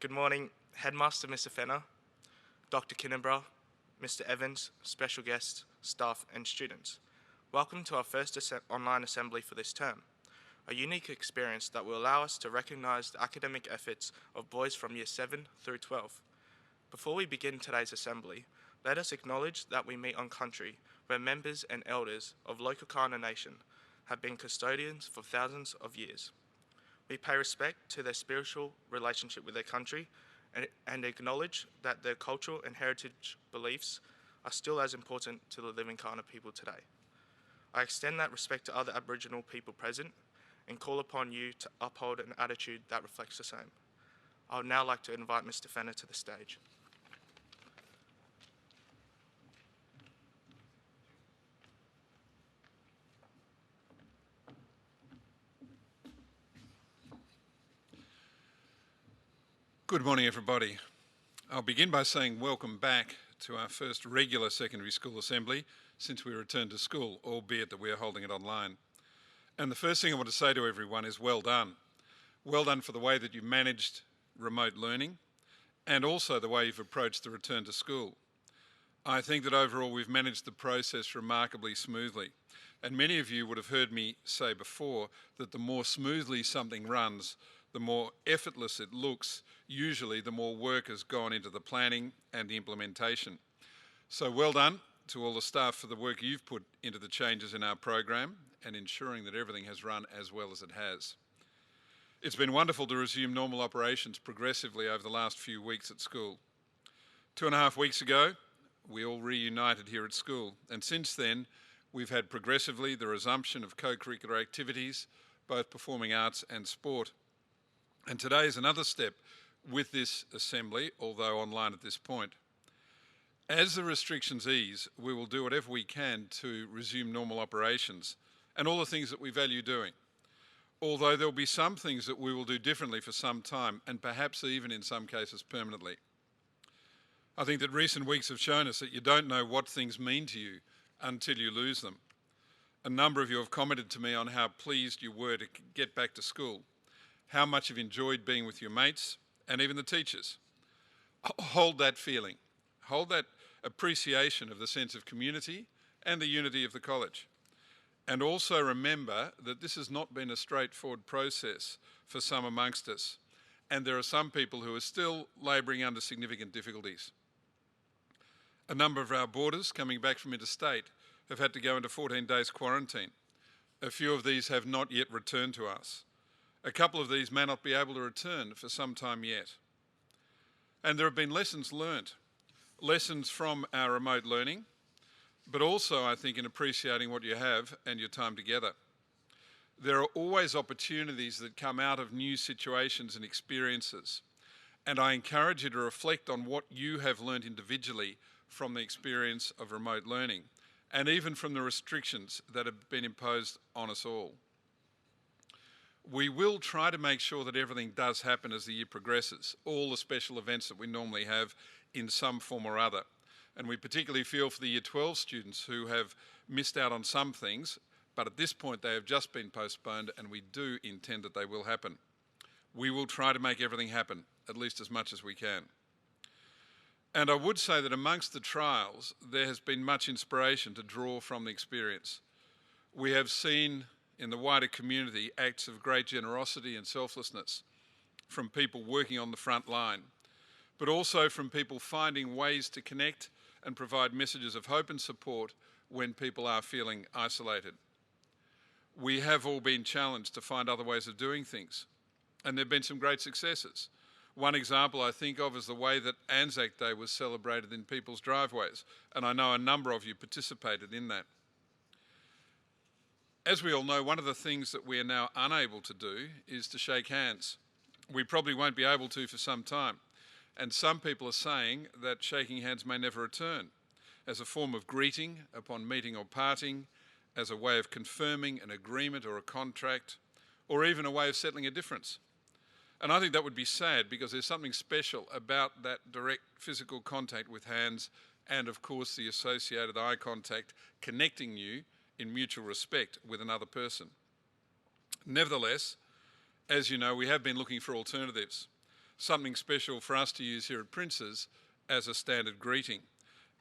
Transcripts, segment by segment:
Good morning, Headmaster Mr. Fenner, Dr. Kinnebra, Mr. Evans, special guests, staff and students. Welcome to our first online assembly for this term, a unique experience that will allow us to recognise the academic efforts of boys from Year 7 through 12. Before we begin today's assembly, let us acknowledge that we meet on country where members and elders of local Kaurna Nation have been custodians for thousands of years. We pay respect to their spiritual relationship with their country and acknowledge that their cultural and heritage beliefs are still as important to the living Kaurna people today. I extend that respect to other Aboriginal people present and call upon you to uphold an attitude that reflects the same. I would now like to invite Mr. Fenner to the stage. Good morning, everybody. I'll begin by saying welcome back to our first regular secondary school assembly since we returned to school, albeit that we are holding it online. And the first thing I want to say to everyone is well done. Well done for the way that you managed remote learning and also the way you've approached the return to school. I think that overall we've managed the process remarkably smoothly. And many of you would have heard me say before that the more smoothly something runs, the more effortless it looks, usually the more work has gone into the planning and the implementation. So well done to all the staff for the work you've put into the changes in our program and ensuring that everything has run as well as it has. It's been wonderful to resume normal operations progressively over the last few weeks at school. 2.5 weeks ago, we all reunited here at school, and since then, we've had progressively the resumption of co-curricular activities, both performing arts and sport. And today is another step with this assembly, although online at this point. As the restrictions ease, we will do whatever we can to resume normal operations and all the things that we value doing. Although there'll be some things that we will do differently for some time and perhaps even in some cases permanently. I think that recent weeks have shown us that you don't know what things mean to you until you lose them. A number of you have commented to me on how pleased you were to get back to school, how much you've enjoyed being with your mates and even the teachers. Hold that feeling, hold that appreciation of the sense of community and the unity of the college. And also remember that this has not been a straightforward process for some amongst us, and there are some people who are still labouring under significant difficulties. A number of our boarders coming back from interstate have had to go into 14 days quarantine. A few of these have not yet returned to us. A couple of these may not be able to return for some time yet. And there have been lessons learnt, lessons from our remote learning, but also I think in appreciating what you have and your time together. There are always opportunities that come out of new situations and experiences, and I encourage you to reflect on what you have learnt individually from the experience of remote learning, and even from the restrictions that have been imposed on us all. We will try to make sure that everything does happen as the year progresses, all the special events that we normally have in some form or other. And we particularly feel for the Year 12 students who have missed out on some things, but at this point they have just been postponed and we do intend that they will happen. We will try to make everything happen, at least as much as we can. And I would say that amongst the trials, there has been much inspiration to draw from the experience. We have seen in the wider community acts of great generosity and selflessness from people working on the front line, but also from people finding ways to connect and provide messages of hope and support when people are feeling isolated. We have all been challenged to find other ways of doing things, and there have been some great successes. One example I think of is the way that Anzac Day was celebrated in people's driveways, and I know a number of you participated in that. As we all know, one of the things that we are now unable to do is to shake hands. We probably won't be able to for some time. And some people are saying that shaking hands may never return as a form of greeting upon meeting or parting, as a way of confirming an agreement or a contract, or even a way of settling a difference. And I think that would be sad because there's something special about that direct physical contact with hands and of course the associated eye contact connecting you in mutual respect with another person. Nevertheless, as you know, we have been looking for alternatives. something special for us to use here at Prince's as a standard greeting.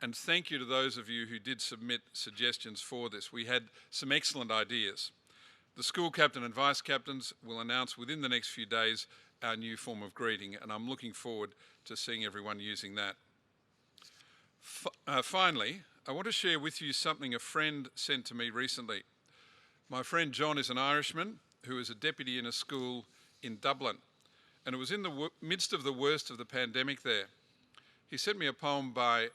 And thank you to those of you who did submit suggestions for this. We had some excellent ideas. The school captain and vice captains will announce within the next few days our new form of greeting, and I'm looking forward to seeing everyone using that. Finally, I want to share with you something a friend sent to me recently. My friend John is an Irishman who is a deputy in a school in Dublin, and it was in the midst of the worst of the pandemic there. He sent me a poem by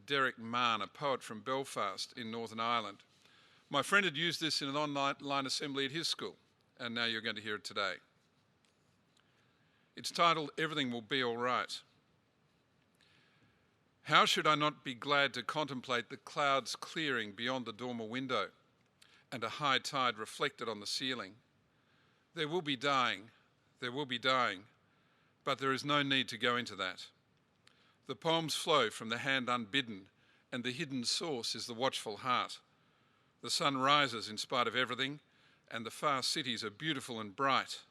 Derek Mann, a poet from Belfast in Northern Ireland. My friend had used this in an online assembly at his school, and now you're going to hear it today. It's titled, "Everything Will Be All Right." How should I not be glad to contemplate the clouds clearing beyond the dormer window and a high tide reflected on the ceiling? There will be dying, but there is no need to go into that. The poems flow from the hand unbidden, and the hidden source is the watchful heart. The sun rises in spite of everything, and the far cities are beautiful and bright.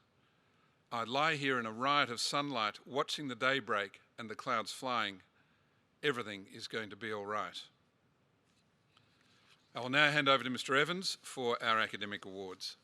I lie here in a riot of sunlight, watching the daybreak and the clouds flying. Everything is going to be all right. I will now hand over to Mr. Evans for our academic awards.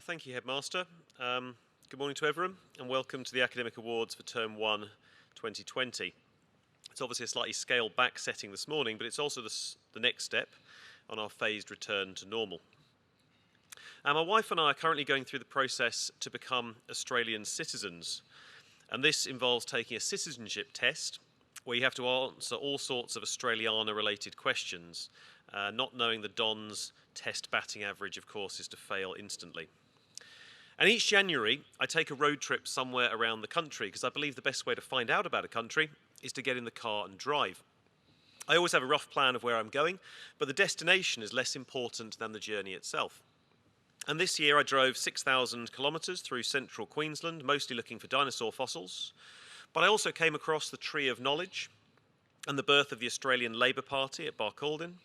Thank you, Headmaster. Good morning to everyone, and welcome to the Academic Awards for Term 1, 2020. It's obviously a slightly scaled back setting this morning, but it's also the next step on our phased return to normal. My wife and I are currently going through the process to become Australian citizens, and this involves taking a citizenship test where you have to answer all sorts of Australiana-related questions. Not knowing the Don's test batting average, of course, is to fail instantly. And each January, I take a road trip somewhere around the country because I believe the best way to find out about a country is to get in the car and drive. I always have a rough plan of where I'm going, but the destination is less important than the journey itself. And this year I drove 6,000 kilometres through central Queensland, mostly looking for dinosaur fossils. But I also came across the Tree of Knowledge and the birth of the Australian Labor Party at Barcaldine,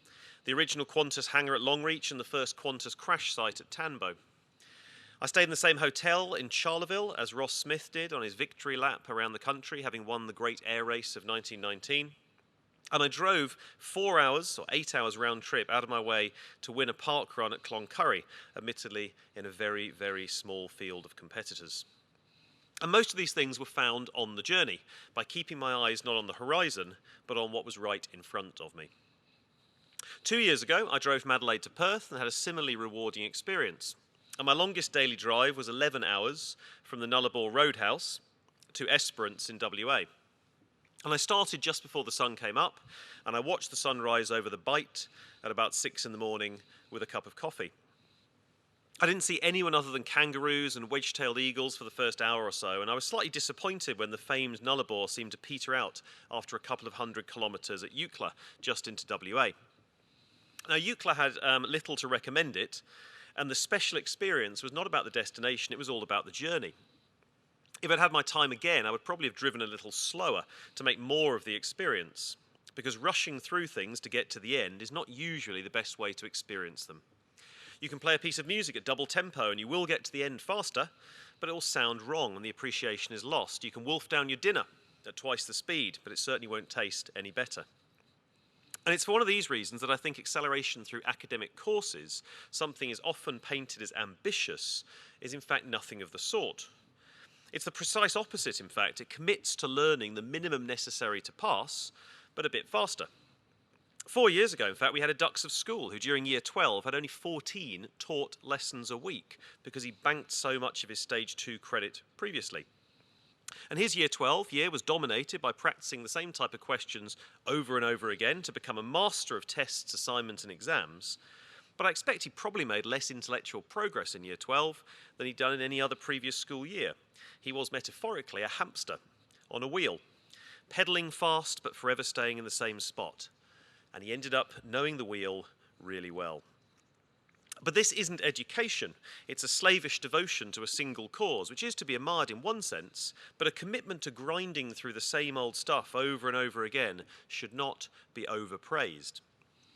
the original Qantas hangar at Longreach and the first Qantas crash site at Tanbo. I stayed in the same hotel in Charleville as Ross Smith did on his victory lap around the country, having won the Great Air Race of 1919. And I drove 4 hours or 8 hours round trip out of my way to win a park run at Cloncurry, admittedly in a very, very small field of competitors. And most of these things were found on the journey by keeping my eyes not on the horizon, but on what was right in front of me. 2 years ago, I drove from Adelaide to Perth and had a similarly rewarding experience. And my longest daily drive was 11 hours from the Nullarbor Roadhouse to Esperance in WA. And I started just before the sun came up, and I watched the sun rise over the Bight at about 6 in the morning with a cup of coffee. I didn't see anyone other than kangaroos and wedge-tailed eagles for the first hour or so, and I was slightly disappointed when the famed Nullarbor seemed to peter out after a couple of 100 kilometres at Eucla, just into WA. Now, Eucla had little to recommend it, and the special experience was not about the destination, it was all about the journey. If I'd had my time again, I would probably have driven a little slower to make more of the experience, because rushing through things to get to the end is not usually the best way to experience them. You can play a piece of music at double tempo and you will get to the end faster, but it will sound wrong and the appreciation is lost. You can wolf down your dinner at twice the speed, but it certainly won't taste any better. And it's for one of these reasons that I think acceleration through academic courses, something is often painted as ambitious, is in fact nothing of the sort. It's the precise opposite, in fact. It commits to learning the minimum necessary to pass, but a bit faster. 4 years ago, in fact, we had a dux of school who during year 12 had only 14 taught lessons a week because he banked so much of his stage 2 credit previously. And his year 12 year was dominated by practicing the same type of questions over and over again to become a master of tests, assignments and exams. But I expect he probably made less intellectual progress in year 12 than he'd done in any other previous school year. He was metaphorically a hamster on a wheel, pedalling fast but forever staying in the same spot. And he ended up knowing the wheel really well. But this isn't education. It's a slavish devotion to a single cause, which is to be admired in one sense, but a commitment to grinding through the same old stuff over and over again should not be overpraised.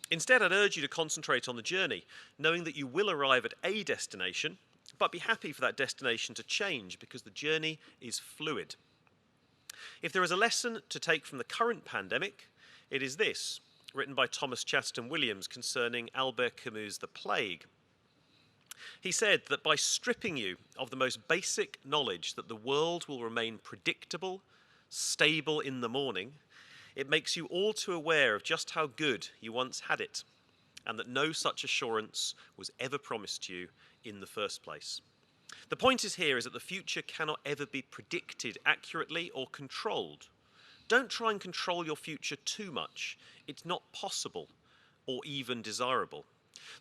Instead, I'd urge you to concentrate on the journey, knowing that you will arrive at a destination, but be happy for that destination to change because the journey is fluid. If there is a lesson to take from the current pandemic, it is this, written by Thomas Chatterton Williams concerning Albert Camus' The Plague. He said that by stripping you of the most basic knowledge that the world will remain predictable, stable in the morning, it makes you all too aware of just how good you once had it, and that no such assurance was ever promised you in the first place. The point here is that the future cannot ever be predicted accurately or controlled. Don't try and control your future too much. It's not possible or even desirable.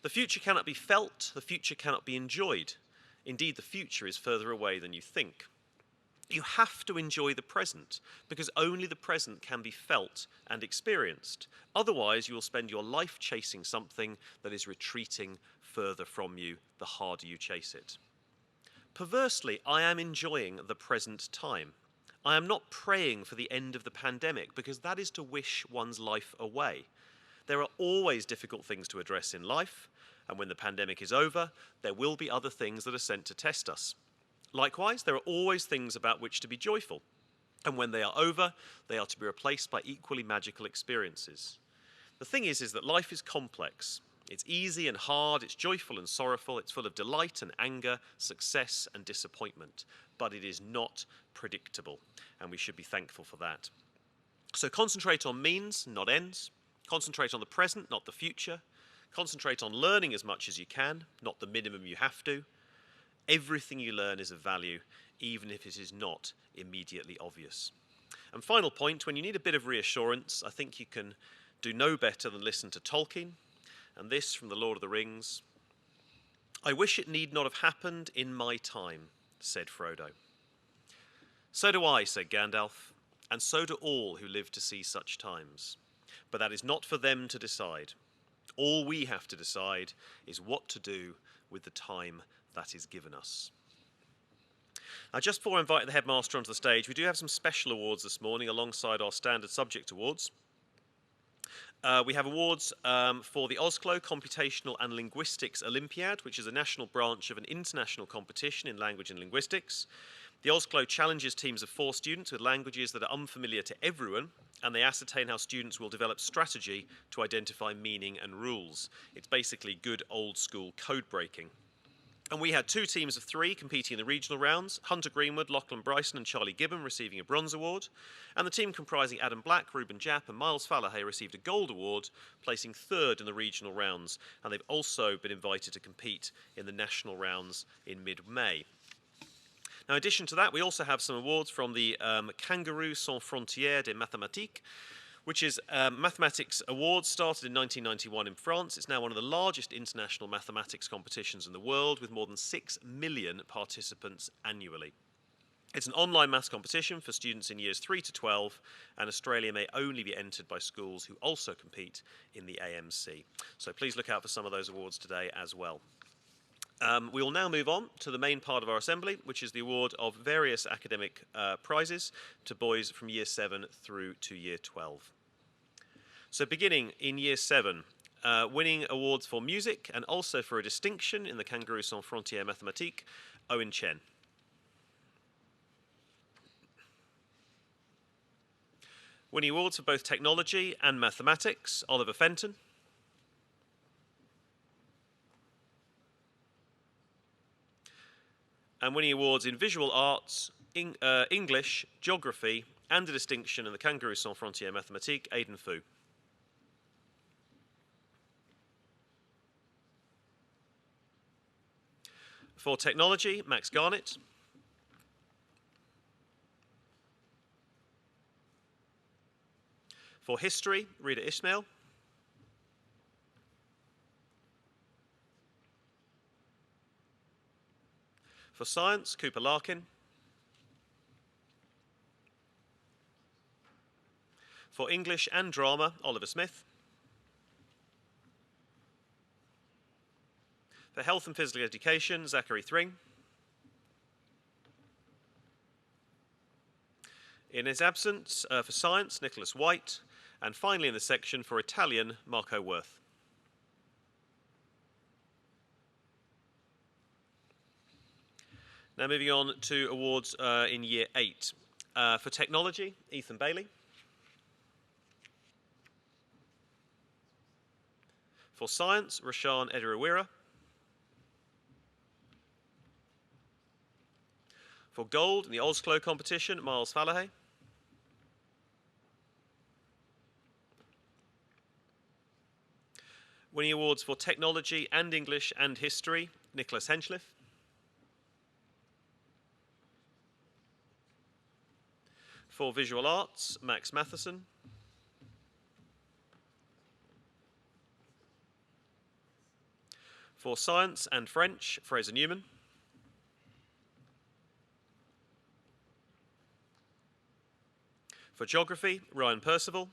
The future cannot be felt, the future cannot be enjoyed. Indeed, the future is further away than you think. You have to enjoy the present, because only the present can be felt and experienced. Otherwise, you will spend your life chasing something that is retreating further from you the harder you chase it. Perversely, I am enjoying the present time. I am not praying for the end of the pandemic, because that is to wish one's life away. There are always difficult things to address in life, and when the pandemic is over, there will be other things that are sent to test us. Likewise, there are always things about which to be joyful, and when they are over, they are to be replaced by equally magical experiences. The thing is that life is complex. It's easy and hard, it's joyful and sorrowful, it's full of delight and anger, success and disappointment, but it is not predictable, and we should be thankful for that. So concentrate on means, not ends. Concentrate on the present, not the future. Concentrate on learning as much as you can, not the minimum you have to. Everything you learn is of value, even if it is not immediately obvious. And final point, when you need a bit of reassurance, I think you can do no better than listen to Tolkien, and this from The Lord of the Rings. "I wish it need not have happened in my time," said Frodo. "So do I," said Gandalf, "and so do all who live to see such times. But that is not for them to decide. All we have to decide is what to do with the time that is given us." Now, just before I invite the headmaster onto the stage, we do have some special awards this morning alongside our standard subject awards. We have awards for the Oslo Computational and Linguistics Olympiad, which is a national branch of an international competition in language and linguistics. The Oslo challenges teams of 4 students with languages that are unfamiliar to everyone, and they ascertain how students will develop strategy to identify meaning and rules. It's basically good old school code breaking. And we had 2 teams of 3 competing in the regional rounds, Hunter Greenwood, Lachlan Bryson and Charlie Gibbon receiving a bronze award, and the team comprising Adam Black, Ruben Japp and Miles Fallahay received a gold award, placing 3rd in the regional rounds, and they've also been invited to compete in the national rounds in mid-May. Now, in addition to that, we also have some awards from the Kangaroo Sans Frontières des Mathématiques, which is mathematics awards started in 1991 in France. It's now one of the largest international mathematics competitions in the world, with more than 6 million participants annually. It's an online maths competition for students in years 3 to 12, and Australia may only be entered by schools who also compete in the AMC. So please look out for some of those awards today as well. We will now move on to the main part of our assembly, which is the award of various academic prizes to boys from Year 7 through to Year 12. So beginning in Year 7, winning awards for music and also for a distinction in the Kangaroo Sans Frontières Mathématiques, Owen Chen. Winning awards for both technology and mathematics, Oliver Fenton. And winning awards in visual arts, English, geography, and a distinction in the Kangaroo Sans Frontières Mathématiques, Aidan Fu. For technology, Max Garnett. For history, Rita Ismail. For science, Cooper Larkin. For English and drama, Oliver Smith. For Health and Physical Education, Zachary Thring. In his absence, for Science, Nicholas White. And finally in the section for Italian, Marco Worth. Now moving on to awards in Year 8. For Technology, Ethan Bailey. For Science, Rashan Edirawira. For Gold in the Osclo competition, Miles Fallahay. Winning awards for Technology and English and History, Nicholas Henchliff. For Visual Arts, Max Matheson. For Science and French, Fraser Newman. For Geography, Ryan Percival.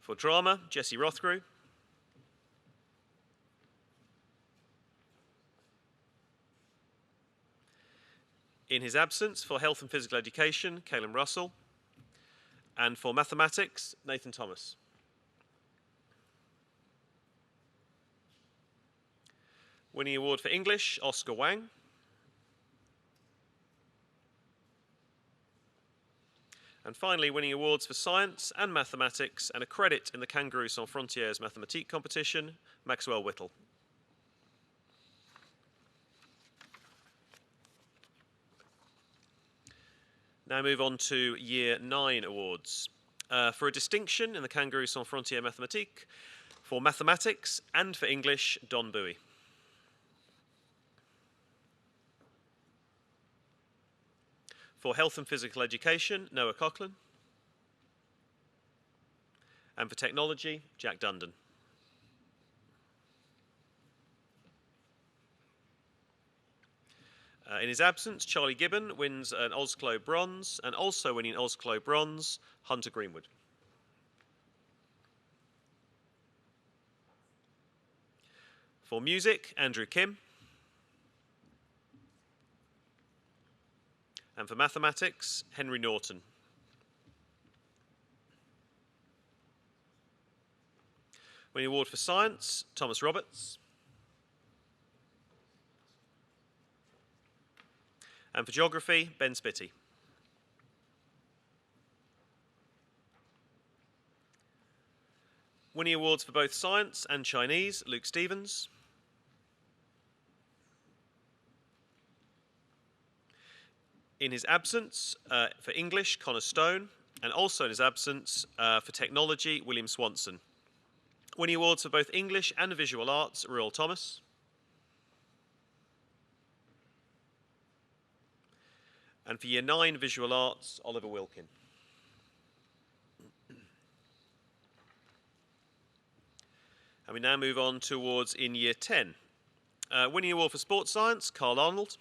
For Drama, Jesse Rothgrew. In his absence, for Health and Physical Education, Caleb Russell. And for Mathematics, Nathan Thomas. Winning award for English, Oscar Wang. And finally, winning awards for Science and Mathematics and a credit in the Kangaroo Sans Frontières Mathématiques competition, Maxwell Whittle. Now move on to Year 9 awards. For a distinction in the Kangaroo Sans Frontières Mathématiques, for Mathematics and for English, Don Bowie. For Health and Physical Education, Noah Coughlin. And for Technology, Jack Dundon. In his absence, Charlie Gibbon wins an Osclo Bronze, and also winning Osclo Bronze, Hunter Greenwood. For Music, Andrew Kim. And for Mathematics, Henry Norton. Winning award for Science, Thomas Roberts. And for Geography, Ben Spitty. Winning awards for both Science and Chinese, Luke Stevens. In his absence, for English, Connor Stone, and also in his absence, for Technology, William Swanson. Winning awards for both English and Visual Arts, Ruel Thomas. And for Year 9 Visual Arts, Oliver Wilkin. And we now move on towards in Year 10. Winning award for Sports Science, Carl Arnold.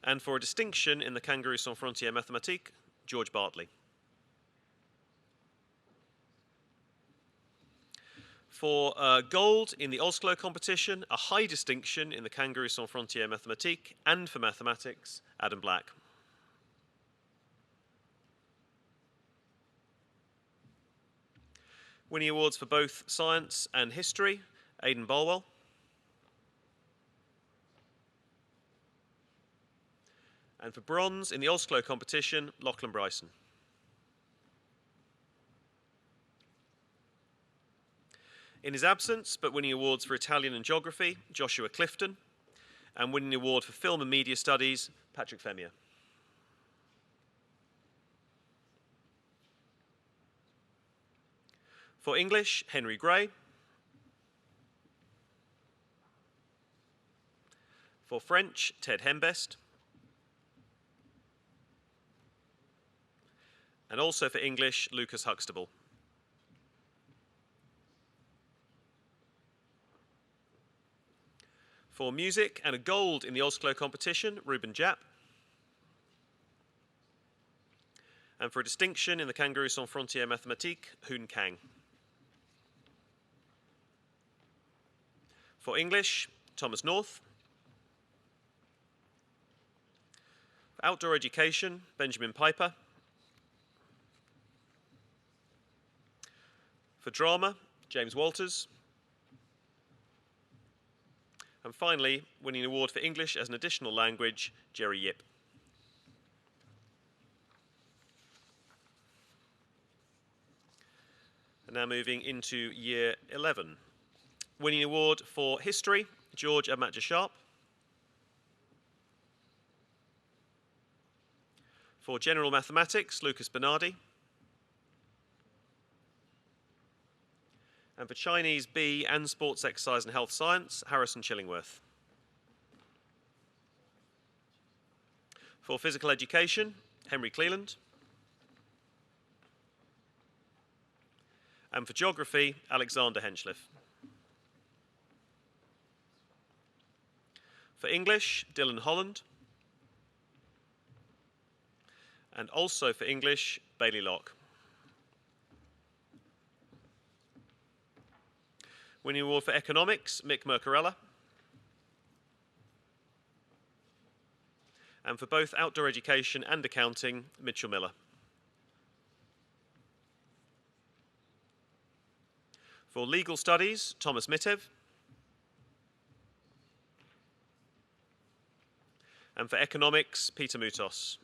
And for a distinction in the Kangaroo Sans Frontières Mathématiques, George Bartley. For gold in the Osclo competition, a high distinction in the Kangaroo Sans Frontières Mathématiques, and for mathematics, Adam Black. Winning awards for both science and history, Aidan Bolwell. And for bronze in the Osclo competition, Lachlan Bryson. In his absence, but winning awards for Italian and Geography, Joshua Clifton, and winning the award for Film and Media Studies, Patrick Femier. For English, Henry Gray. For French, Ted Hembest. And also for English, Lucas Huxtable. For music and a gold in the Osclo competition, Ruben Japp. And for a distinction in the Kangaroo Sans Frontières Mathématiques, Hoon Kang. For English, Thomas North. For outdoor education, Benjamin Piper. For drama, James Walters. And finally, winning an award for English as an additional language, Jerry Yip. And now moving into Year 11. Winning award for History, George Amatja Sharp. For General Mathematics, Lucas Bernardi. And for Chinese B and Sports Exercise and Health Science, Harrison Chillingworth. For Physical Education, Henry Cleland. And for Geography, Alexander Henchliff. For English, Dylan Holland. And also for English, Bailey Locke. Winning award for Economics, Mick Mercarella. And for both Outdoor Education and Accounting, Mitchell Miller. For Legal Studies, Thomas Mitev. And for Economics, Peter Mutos.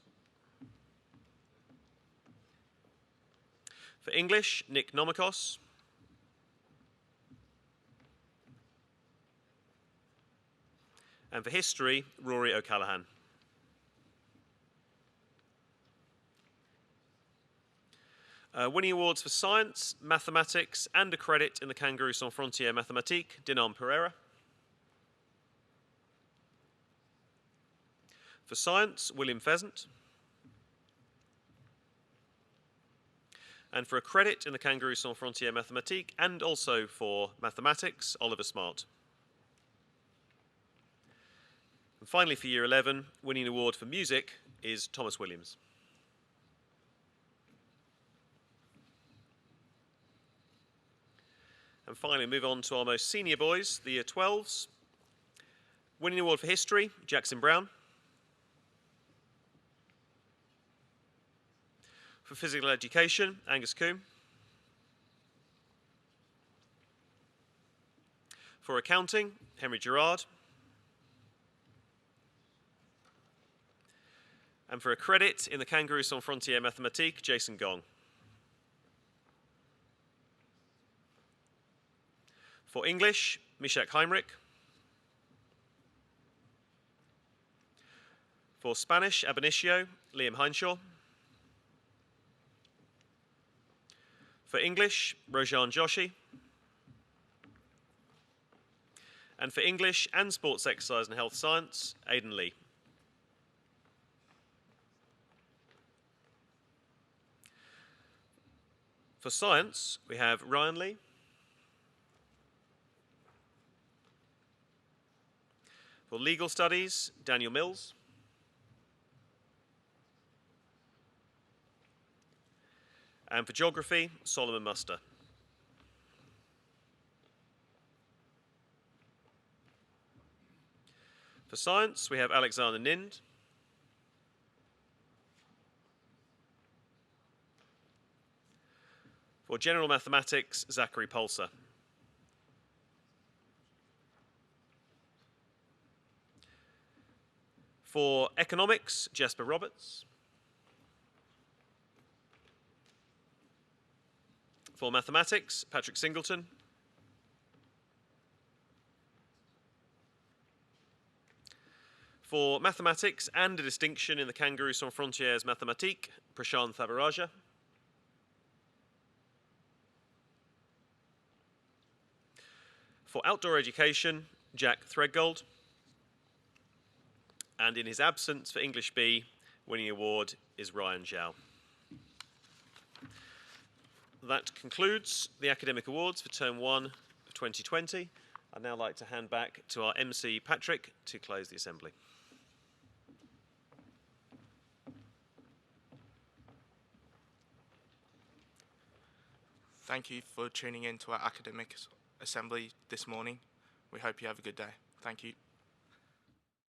For English, Nick Nomikos. And for History, Rory O'Callaghan. Winning awards for Science, Mathematics, and a credit in the Kangaroo Sans Frontières Mathématiques, Dinan Pereira. For Science, William Pheasant. And for a credit in the Kangaroo Sans Frontières Mathématiques, and also for Mathematics, Oliver Smart. And finally, for Year 11, winning an award for Music is Thomas Williams. And finally, move on to our most senior boys, the Year 12s. Winning award for History, Jackson Brown. For Physical Education, Angus Coombe. For Accounting, Henry Gerard. And for a credit in the Kangaroo Sans Frontières Mathématiques, Jason Gong. For English, Mishak Heinrich. For Spanish, ab initio, Liam Heinshaw. For English, Rojan Joshi. And for English and Sports Exercise and Health Science, Aidan Lee. For Science, we have Ryan Lee. For Legal Studies, Daniel Mills. And for Geography, Solomon Muster. For Science, we have Alexander Nind. For General Mathematics, Zachary Polser. For Economics, Jasper Roberts. For Mathematics, Patrick Singleton. For Mathematics and a distinction in the Kangaroo Sans Frontières Mathématiques, Prashant Thavaraja. For Outdoor Education, Jack Threadgold. And in his absence for English B, winning award is Ryan Zhao. That concludes the academic awards for Term 1 of 2020. I'd now like to hand back to our MC, Patrick, to close the assembly. Thank you for tuning in to our academic assembly this morning. We hope you have a good day. Thank you.